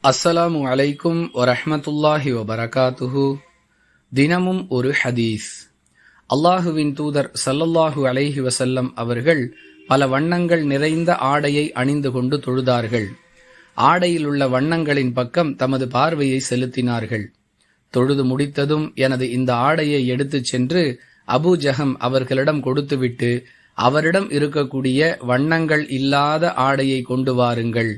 அஸ்ஸலாமு அலைக்கும் வரஹ்மத்துல்லாஹி வபரகாத்துஹு. தினமும் ஒரு ஹதீஸ். அல்லாஹுவின் தூதர் ஸல்லல்லாஹு அலைஹி வஸல்லம் அவர்கள் பல வண்ணங்கள் நிறைந்த ஆடையை அணிந்து கொண்டு தொழுதார்கள். ஆடையில் உள்ள வண்ணங்களின் பக்கம் தமது பார்வையை செலுத்தினார்கள். தொழுது முடித்ததும் எனது இந்த ஆடையை எடுத்துச் சென்று அபூ ஜஹம் அவர்களிடம் கொடுத்துவிட்டு, அவரிடம் இருக்கக்கூடிய வண்ணங்கள் இல்லாத ஆடையை கொண்டு வாருங்கள்.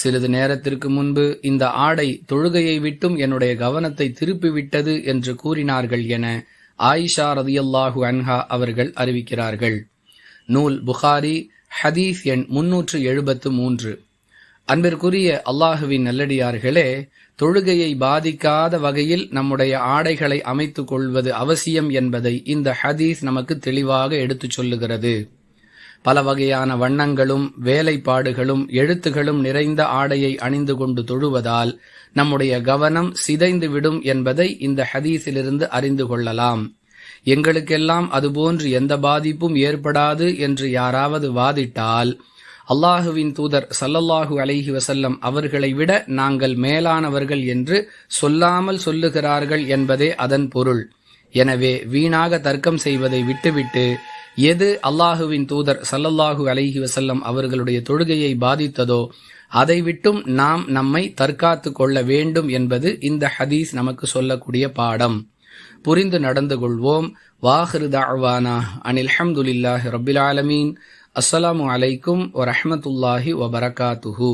சிறிது நேரத்திற்கு முன்பு இந்த ஆடை தொழுகையை விட்டும் என்னுடைய கவனத்தை திருப்பிவிட்டது என்று கூறினார்கள் என ஆயிஷா ரதியல்லாஹு அன்ஹா அவர்கள் அறிவிக்கிறார்கள். நூல் புகாரி, ஹதீஸ் எண் 373. அன்பிற்குரிய அல்லாஹுவின் நல்லடியார்களே, தொழுகையை பாதிக்காத வகையில் நம்முடைய ஆடைகளை அமைத்துக் கொள்வது அவசியம் என்பதை இந்த ஹதீஸ் நமக்கு தெளிவாக எடுத்துச் சொல்லுகிறது. பல வகையான வண்ணங்களும் வேலைப்பாடுகளும் எழுத்துகளும் நிறைந்த ஆடையை அணிந்து கொண்டு தொழுவதால் நம்முடைய கவனம் சிதைந்துவிடும் என்பதை இந்த ஹதீஸிலிருந்து அறிந்து கொள்ளலாம். எங்களுக்கெல்லாம் அதுபோன்று எந்த பாதிப்பும் ஏற்படாது என்று யாராவது வாதிட்டால், அல்லாஹுவின் தூதர் ஸல்லல்லாஹு அலைஹி வஸல்லம் அவர்களை விட நாங்கள் மேலானவர்கள் என்று சொல்லாமல் சொல்லுகிறார்கள் என்பதே அதன் பொருள். எனவே வீணாக தர்க்கம் செய்வதை விட்டுவிட்டு, எது அல்லாஹுவின் தூதர் ஸல்லல்லாஹு அலைஹி வஸல்லம் அவர்களுடைய தொழுகையை பாதித்ததோ அதை விட்டும் நாம் நம்மை தற்காத்து கொள்ள வேண்டும் என்பது இந்த ஹதீஸ் நமக்கு சொல்லக்கூடிய பாடம். புரிந்து நடந்து கொள்வோம். வாஹிரு தஅவானா அனில் ஹம்துலில்லாஹி ரப்பில் ஆலமீன். அஸ்ஸலாமு அலைக்கும் வரஹ்மத்துல்லாஹி வபரகாத்துஹு.